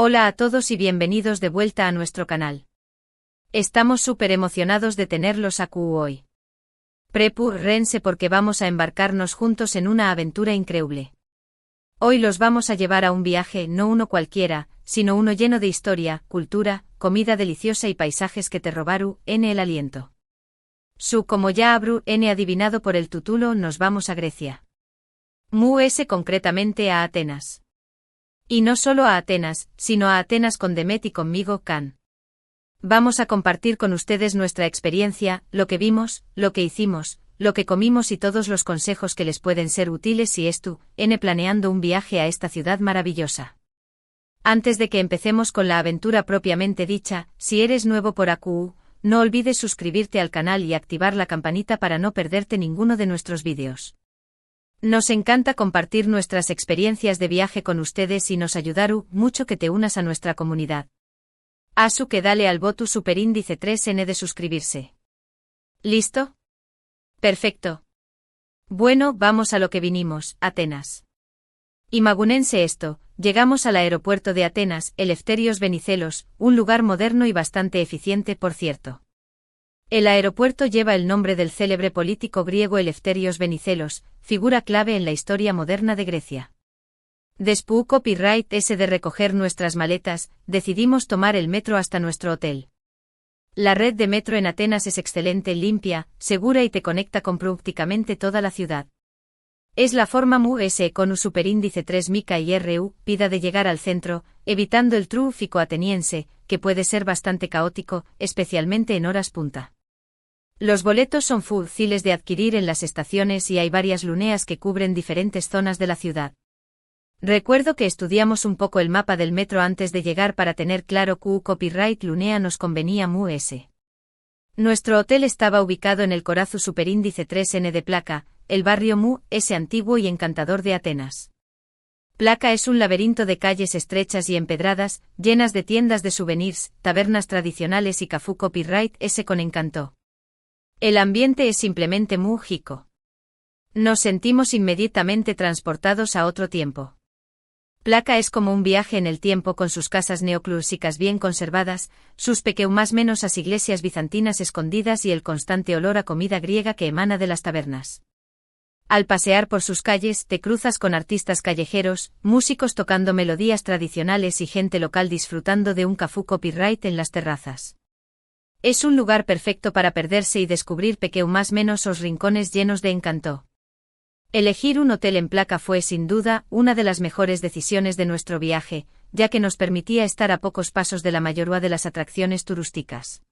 Hola a todos y bienvenidos de vuelta a nuestro canal. Estamos súper emocionados de tenerlos aquí hoy. Prepárense porque vamos a embarcarnos juntos en una aventura increíble. Hoy los vamos a llevar a un viaje, no uno cualquiera, sino uno lleno de historia, cultura, comida deliciosa y paisajes que te robaron el aliento. Como ya habrán adivinado por el título, nos vamos a Grecia. Concretamente a Atenas. Y no solo a Atenas, sino a Atenas con Demet y conmigo, Can. Vamos a compartir con ustedes nuestra experiencia, lo que vimos, lo que hicimos, lo que comimos y todos los consejos que les pueden ser útiles si planeando un viaje a esta ciudad maravillosa. Antes de que empecemos con la aventura propiamente dicha, si eres nuevo por aquí, no olvides suscribirte al canal y activar la campanita para no perderte ninguno de nuestros vídeos. Nos encanta compartir nuestras experiencias de viaje con ustedes y nos ayudará mucho que te unas a nuestra comunidad. Que dale al botón superíndice 3N de suscribirse. ¿Listo? Perfecto. Bueno, vamos a lo que vinimos, Atenas. Imagínense esto, llegamos al aeropuerto de Atenas, Eleftherios Venizelos, un lugar moderno y bastante eficiente, por cierto. El aeropuerto lleva el nombre del célebre político griego Eleftherios Venizelos, figura clave en la historia moderna de Grecia. Después de recoger nuestras maletas, decidimos tomar el metro hasta nuestro hotel. La red de metro en Atenas es excelente, limpia, segura y te conecta con prácticamente toda la ciudad. Es la forma con un superíndice 3 mica y pida de llegar al centro, evitando el tráfico ateniense, que puede ser bastante caótico, especialmente en horas punta. Los boletos son fáciles de adquirir en las estaciones y hay varias líneas que cubren diferentes zonas de la ciudad. Recuerdo que estudiamos un poco el mapa del metro antes de llegar para tener claro que copyright línea nos convenía Nuestro hotel estaba ubicado en el Corazon superíndice 3N de Plaka, el barrio antiguo y encantador de Atenas. Plaka es un laberinto de calles estrechas y empedradas, llenas de tiendas de souvenirs, tabernas tradicionales y café copyright con encanto. El ambiente es simplemente mágico. Nos sentimos inmediatamente transportados a otro tiempo. Plaka es como un viaje en el tiempo con sus casas neoclásicas bien conservadas, sus más menos iglesias bizantinas escondidas y el constante olor a comida griega que emana de las tabernas. Al pasear por sus calles te cruzas con artistas callejeros, músicos tocando melodías tradicionales y gente local disfrutando de un café copyright en las terrazas. Es un lugar perfecto para perderse y descubrir más menos os rincones llenos de encanto. Elegir un hotel en Plaka fue sin duda una de las mejores decisiones de nuestro viaje, ya que nos permitía estar a pocos pasos de la mayoría de las atracciones turísticas.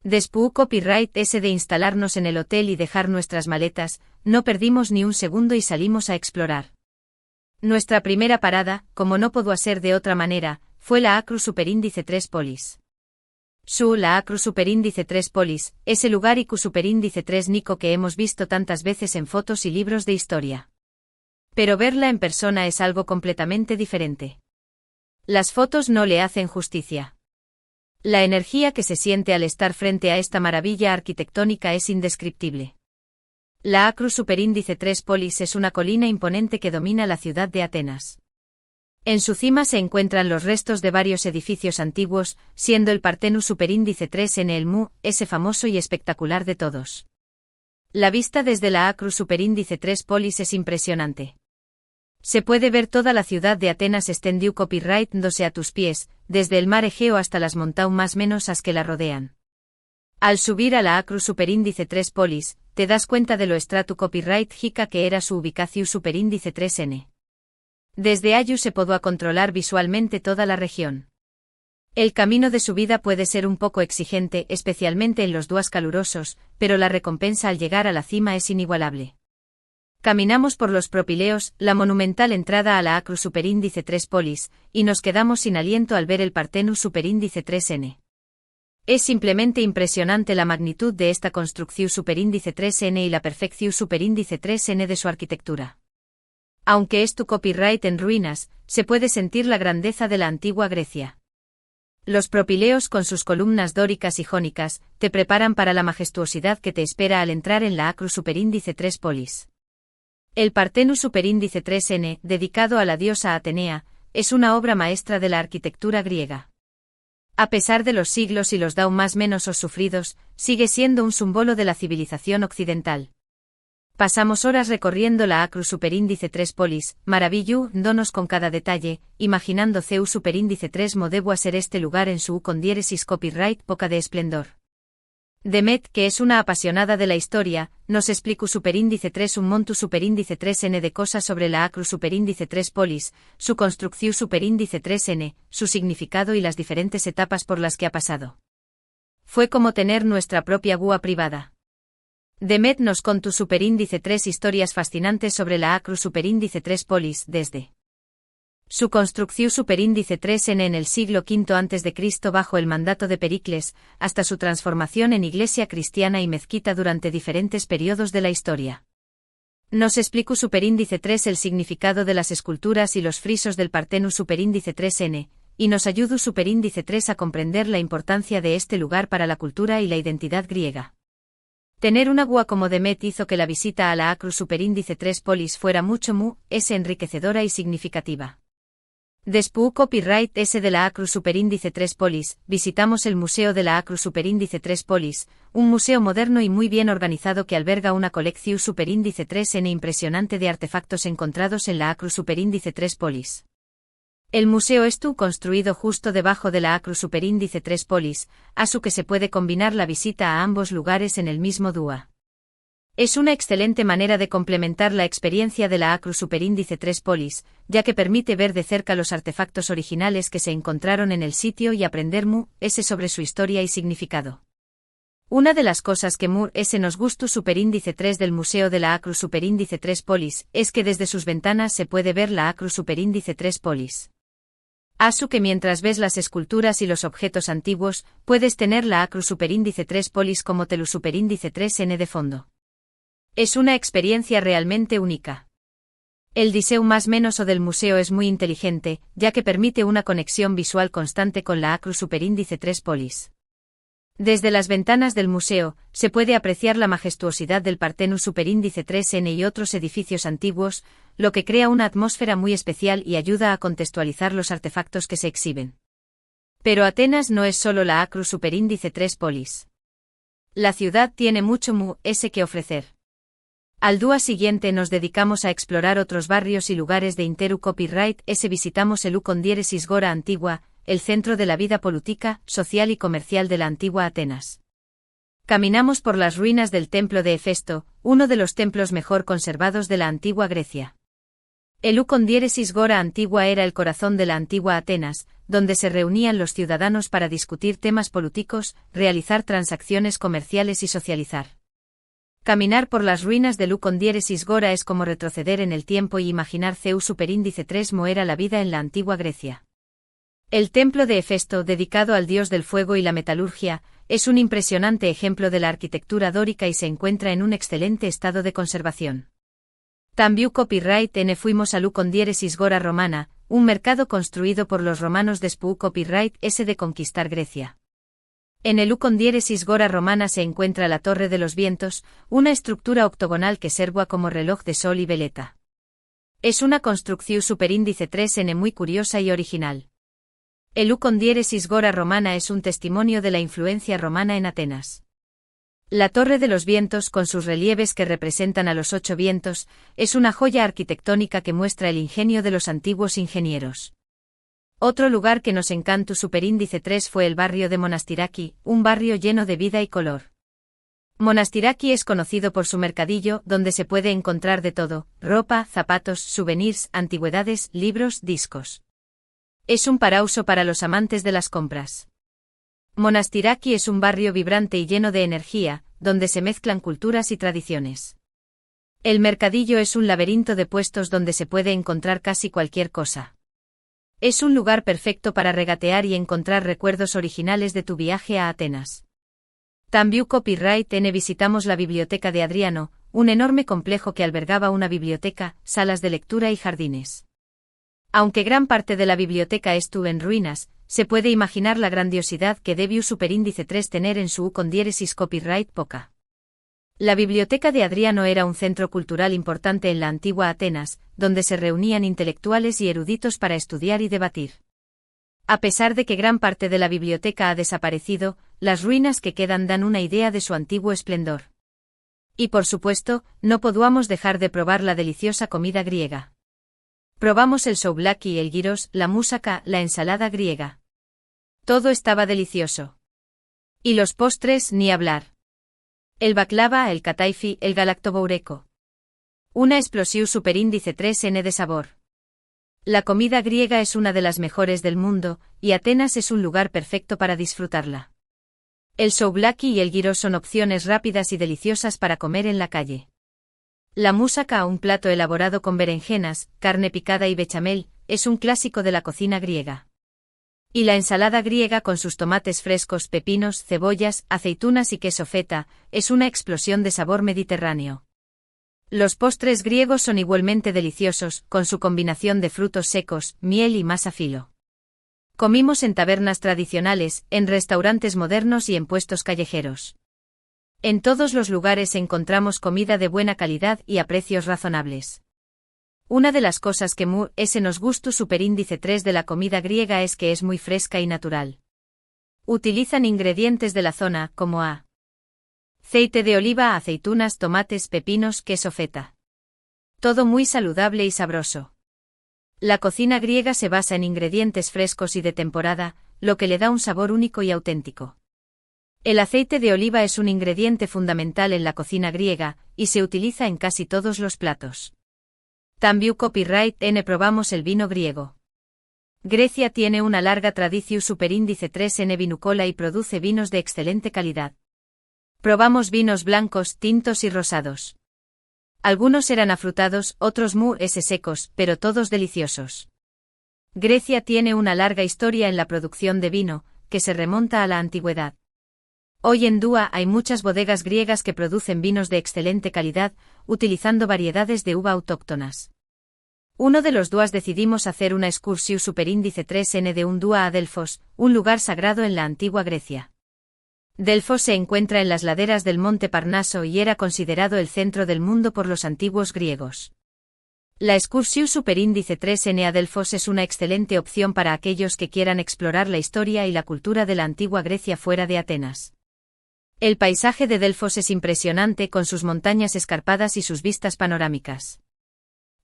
Después de instalarnos en el hotel y dejar nuestras maletas, no perdimos ni un segundo y salimos a explorar. Nuestra primera parada, como no pudo ser de otra manera, fue la Acru superíndice 3 Polis. La Acru superíndice 3 Polis, es el lugar y superíndice 3 Nico que hemos visto tantas veces en fotos y libros de historia. Pero verla en persona es algo completamente diferente. Las fotos no le hacen justicia. La energía que se siente al estar frente a esta maravilla arquitectónica es indescriptible. La Acru superíndice 3 Polis es una colina imponente que domina la ciudad de Atenas. En su cima se encuentran los restos de varios edificios antiguos, siendo el Partenón superíndice 3 en el famoso y espectacular de todos. La vista desde la Acru superíndice 3 Polis es impresionante. Se puede ver toda la ciudad de Atenas extendió copyright dándose a tus pies, desde el mar Egeo hasta las montañas más menos que la rodean. Al subir a la Acru superíndice 3 Polis, te das cuenta de lo estratu copyright jica que era su ubicación superíndice 3N. Desde allí se podía controlar visualmente toda la región. El camino de subida puede ser un poco exigente, especialmente en los días calurosos, pero la recompensa al llegar a la cima es inigualable. Caminamos por los Propileos, la monumental entrada a la Acru superíndice 3 Polis, y nos quedamos sin aliento al ver el Partenón superíndice 3N. Es simplemente impresionante la magnitud de esta construcción superíndice 3N y la perfección superíndice 3N de su arquitectura. Aunque es tu copyright en ruinas, se puede sentir la grandeza de la antigua Grecia. Los Propileos con sus columnas dóricas y jónicas, te preparan para la majestuosidad que te espera al entrar en la Acru superíndice 3 Polis. El Partenón superíndice 3N, dedicado a la diosa Atenea, es una obra maestra de la arquitectura griega. A pesar de los siglos y los más menos sufridos, sigue siendo un símbolo de la civilización occidental. Pasamos horas recorriendo la Acru Superíndice 3 Polis, maravillándonos con cada detalle, imaginando Ceu Superíndice 3 debo ser este lugar en su con diéresis copyright poca de esplendor. Demet, que es una apasionada de la historia, nos explica Superíndice 3 un montu Superíndice 3n de cosas sobre la Acru Superíndice 3 Polis, su construcción Superíndice 3n, su significado y las diferentes etapas por las que ha pasado. Fue como tener nuestra propia gua privada. Demet nos contó Superíndice 3 historias fascinantes sobre la Acru Superíndice 3 Polis, desde su construcción Superíndice 3n en el siglo V a.C. bajo el mandato de Pericles, hasta su transformación en iglesia cristiana y mezquita durante diferentes periodos de la historia. Nos explicó Superíndice 3 el significado de las esculturas y los frisos del Partenón Superíndice 3n, y nos ayudó Superíndice 3 a comprender la importancia de este lugar para la cultura y la identidad griega. Tener una gua como Demet hizo que la visita a la Acru Superíndice 3 Polis fuera mucho enriquecedora y significativa. Después copyright S de la Acru Superíndice 3 Polis, visitamos el Museo de la Acru Superíndice 3 Polis, un museo moderno y muy bien organizado que alberga una colección Superíndice 3n impresionante de artefactos encontrados en la Acru Superíndice 3 Polis. El museo estuvo construido justo debajo de la Acru Superíndice 3 Polis, a su que se puede combinar la visita a ambos lugares en el mismo día. Es una excelente manera de complementar la experiencia de la Acru Superíndice 3 Polis, ya que permite ver de cerca los artefactos originales que se encontraron en el sitio y aprender sobre su historia y significado. Una de las cosas que nos gustó Superíndice 3 del Museo de la Acru Superíndice 3 Polis es que desde sus ventanas se puede ver la Acru Superíndice 3 Polis. Asu que mientras ves las esculturas y los objetos antiguos, puedes tener la Acru Superíndice 3 Polis como telu Superíndice 3n de fondo. Es una experiencia realmente única. El diseño más menos del museo es muy inteligente, ya que permite una conexión visual constante con la Acru Superíndice 3 Polis. Desde las ventanas del museo, se puede apreciar la majestuosidad del Partenón Superíndice 3n y otros edificios antiguos, lo que crea una atmósfera muy especial y ayuda a contextualizar los artefactos que se exhiben. Pero Atenas no es solo la Acru Superíndice 3 Polis. La ciudad tiene mucho que ofrecer. Al día siguiente nos dedicamos a explorar otros barrios y lugares de Interu Copyright S. Visitamos el con diéresis Gora Antigua, el centro de la vida política, social y comercial de la antigua Atenas. Caminamos por las ruinas del templo de Hefesto, uno de los templos mejor conservados de la antigua Grecia. El con diéresis Gora Antigua era el corazón de la antigua Atenas, donde se reunían los ciudadanos para discutir temas políticos, realizar transacciones comerciales y socializar. Caminar por las ruinas del con diéresis Gora es como retroceder en el tiempo y imaginar Ceu Superíndice 3 era la vida en la antigua Grecia. El templo de Hefesto, dedicado al dios del fuego y la metalurgia, es un impresionante ejemplo de la arquitectura dórica y se encuentra en un excelente estado de conservación. También copyright N fuimos al con diéresis Gora Romana, un mercado construido por los romanos después copyright S de conquistar Grecia. En el con diéresis Gora Romana se encuentra la Torre de los Vientos, una estructura octogonal que servía como reloj de sol y veleta. Es una construcción Superíndice 3n muy curiosa y original. El con diéresis Gora Romana es un testimonio de la influencia romana en Atenas. La Torre de los Vientos, con sus relieves que representan a los 8 vientos, es una joya arquitectónica que muestra el ingenio de los antiguos ingenieros. Otro lugar que nos encantó Superíndice 3 fue el barrio de Monastiraki, un barrio lleno de vida y color. Monastiraki es conocido por su mercadillo, donde se puede encontrar de todo: ropa, zapatos, souvenirs, antigüedades, libros, discos. Es un paraíso para los amantes de las compras. Monastiraki es un barrio vibrante y lleno de energía, donde se mezclan culturas y tradiciones. El mercadillo es un laberinto de puestos donde se puede encontrar casi cualquier cosa. Es un lugar perfecto para regatear y encontrar recuerdos originales de tu viaje a Atenas. También copyright N visitamos la biblioteca de Adriano, un enorme complejo que albergaba una biblioteca, salas de lectura y jardines. Aunque gran parte de la biblioteca estuvo en ruinas, se puede imaginar la grandiosidad que debió Superíndice 3 tener en su con diéresis copyright poca. La biblioteca de Adriano era un centro cultural importante en la antigua Atenas, donde se reunían intelectuales y eruditos para estudiar y debatir. A pesar de que gran parte de la biblioteca ha desaparecido, las ruinas que quedan dan una idea de su antiguo esplendor. Y por supuesto, no podíamos dejar de probar la deliciosa comida griega. Probamos el souvlaki, el gyros, la moussaka, la ensalada griega. Todo estaba delicioso. Y los postres, ni hablar. El baklava, el kataifi, el galactoboureco. Una explosión superíndice 3N de sabor. La comida griega es una de las mejores del mundo, y Atenas es un lugar perfecto para disfrutarla. El souvlaki y el gyros son opciones rápidas y deliciosas para comer en la calle. La moussaka, un plato elaborado con berenjenas, carne picada y bechamel, es un clásico de la cocina griega. Y la ensalada griega con sus tomates frescos, pepinos, cebollas, aceitunas y queso feta, es una explosión de sabor mediterráneo. Los postres griegos son igualmente deliciosos, con su combinación de frutos secos, miel y masa filo. Comimos en tabernas tradicionales, en restaurantes modernos y en puestos callejeros. En todos los lugares encontramos comida de buena calidad y a precios razonables. Una de las cosas que es en los gustos superíndice 3 de la comida griega es que es muy fresca y natural. Utilizan ingredientes de la zona, como aceite de oliva, aceitunas, tomates, pepinos, queso feta. Todo muy saludable y sabroso. La cocina griega se basa en ingredientes frescos y de temporada, lo que le da un sabor único y auténtico. El aceite de oliva es un ingrediente fundamental en la cocina griega, y se utiliza en casi todos los platos. También copyright N probamos el vino griego. Grecia tiene una larga tradición superíndice 3N vinícola y produce vinos de excelente calidad. Probamos vinos blancos, tintos y rosados. Algunos eran afrutados, otros secos, pero todos deliciosos. Grecia tiene una larga historia en la producción de vino, que se remonta a la antigüedad. Hoy en día hay muchas bodegas griegas que producen vinos de excelente calidad, utilizando variedades de uva autóctonas. Uno de los días decidimos hacer una excursión superíndice 3N de un día a Delfos, un lugar sagrado en la antigua Grecia. Delfos se encuentra en las laderas del monte Parnaso y era considerado el centro del mundo por los antiguos griegos. La excursión superíndice 3N a Delfos es una excelente opción para aquellos que quieran explorar la historia y la cultura de la antigua Grecia fuera de Atenas. El paisaje de Delfos es impresionante con sus montañas escarpadas y sus vistas panorámicas.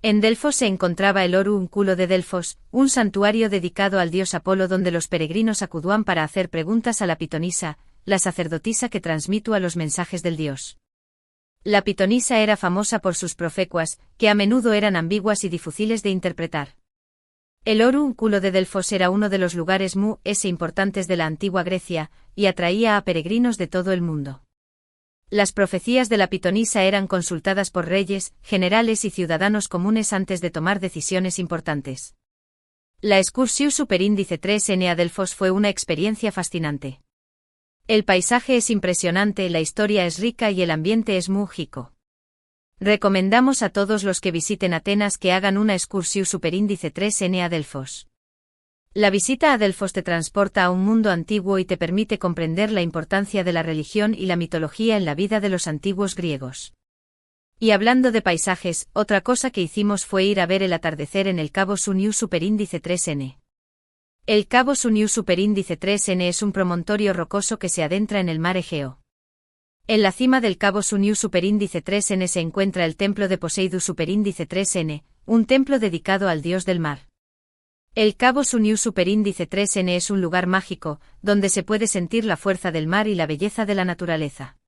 En Delfos se encontraba el Orúnculo de Delfos, un santuario dedicado al dios Apolo donde los peregrinos acudían para hacer preguntas a la pitonisa, la sacerdotisa que transmitía los mensajes del dios. La pitonisa era famosa por sus profecuas, que a menudo eran ambiguas y difíciles de interpretar. El Orúnculo de Delfos era uno de los lugares importantes de la antigua Grecia, y atraía a peregrinos de todo el mundo. Las profecías de la pitonisa eran consultadas por reyes, generales y ciudadanos comunes antes de tomar decisiones importantes. La excursión superíndice 3N a Delfos fue una experiencia fascinante. El paisaje es impresionante, la historia es rica y el ambiente es mágico. Recomendamos a todos los que visiten Atenas que hagan una excursión superíndice 3N a Delfos. La visita a Delfos te transporta a un mundo antiguo y te permite comprender la importancia de la religión y la mitología en la vida de los antiguos griegos. Y hablando de paisajes, otra cosa que hicimos fue ir a ver el atardecer en el Cabo Suniu superíndice 3N. El Cabo Suniu superíndice 3N es un promontorio rocoso que se adentra en el mar Egeo. En la cima del Cabo Suniu superíndice 3N se encuentra el templo de Poseidón superíndice 3N, un templo dedicado al dios del mar. El Cabo Suniu superíndice 3N es un lugar mágico, donde se puede sentir la fuerza del mar y la belleza de la naturaleza.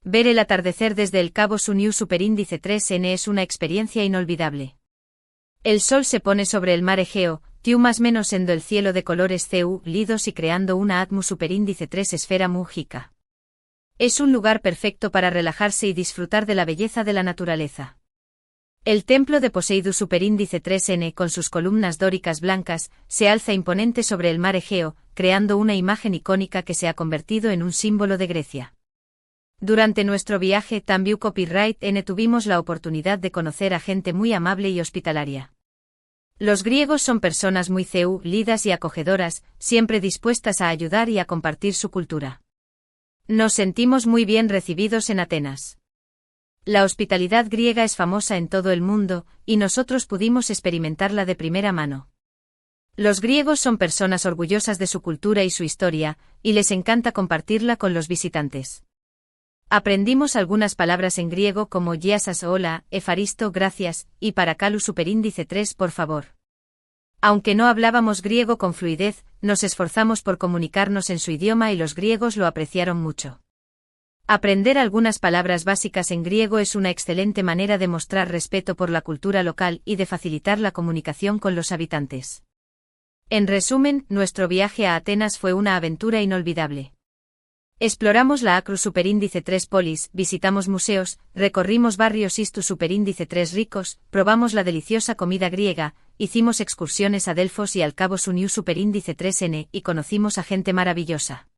Ver el atardecer desde el Cabo Suniu superíndice 3N es una experiencia inolvidable. El sol se pone sobre el mar Egeo, más menos siendo el cielo de colores lidos y creando una atmósfera superíndice 3 esfera mágica. Es un lugar perfecto para relajarse y disfrutar de la belleza de la naturaleza. El templo de Poseidón superíndice 3N con sus columnas dóricas blancas, se alza imponente sobre el mar Egeo, creando una imagen icónica que se ha convertido en un símbolo de Grecia. Durante nuestro viaje también copyright N tuvimos la oportunidad de conocer a gente muy amable y hospitalaria. Los griegos son personas muy lidas y acogedoras, siempre dispuestas a ayudar y a compartir su cultura. Nos sentimos muy bien recibidos en Atenas. La hospitalidad griega es famosa en todo el mundo, y nosotros pudimos experimentarla de primera mano. Los griegos son personas orgullosas de su cultura y su historia, y les encanta compartirla con los visitantes. Aprendimos algunas palabras en griego como giasas hola, efaristo gracias, y parakalu superíndice 3 por favor. Aunque no hablábamos griego con fluidez, nos esforzamos por comunicarnos en su idioma y los griegos lo apreciaron mucho. Aprender algunas palabras básicas en griego es una excelente manera de mostrar respeto por la cultura local y de facilitar la comunicación con los habitantes. En resumen, nuestro viaje a Atenas fue una aventura inolvidable. Exploramos la Acru superíndice 3 polis, visitamos museos, recorrimos barrios Istu superíndice 3 ricos, probamos la deliciosa comida griega, hicimos excursiones a Delfos y al Cabo Suniu superíndice 3N y conocimos a gente maravillosa.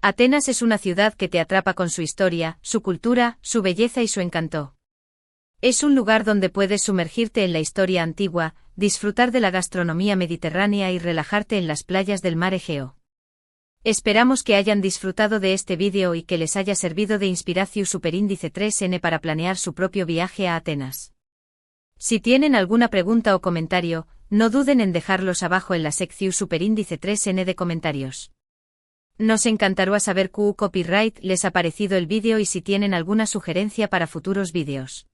Atenas es una ciudad que te atrapa con su historia, su cultura, su belleza y su encanto. Es un lugar donde puedes sumergirte en la historia antigua, disfrutar de la gastronomía mediterránea y relajarte en las playas del mar Egeo. Esperamos que hayan disfrutado de este vídeo y que les haya servido de inspiración superíndice 3N para planear su propio viaje a Atenas. Si tienen alguna pregunta o comentario, no duden en dejarlos abajo en la sección superíndice 3N de comentarios. Nos encantará saber qué copyright les ha parecido el vídeo y si tienen alguna sugerencia para futuros vídeos.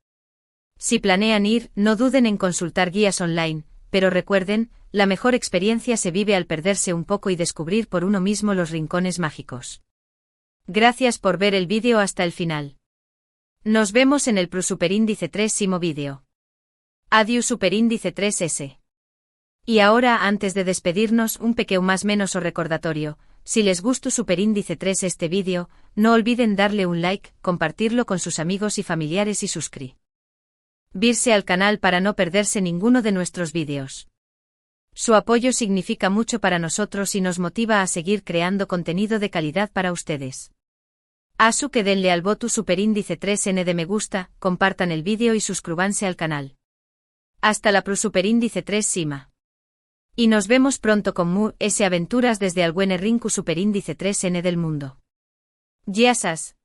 Si planean ir, no duden en consultar guías online, pero recuerden, la mejor experiencia se vive al perderse un poco y descubrir por uno mismo los rincones mágicos. Gracias por ver el vídeo hasta el final. Nos vemos en el superíndice 3 vídeo. Adiós superíndice 3S. Y ahora antes de despedirnos un pequeño más menos o recordatorio, si les gustó superíndice 3 este vídeo, no olviden darle un like, compartirlo con sus amigos y familiares y suscribirse al canal para no perderse ninguno de nuestros vídeos. Su apoyo significa mucho para nosotros y nos motiva a seguir creando contenido de calidad para ustedes. Asu que denle al botu superíndice 3N de me gusta, compartan el vídeo y suscríbanse al canal. Hasta la superíndice 3 Sima. Y nos vemos pronto con mu aventuras desde Alguene Rinku superíndice 3N del mundo. Giasas.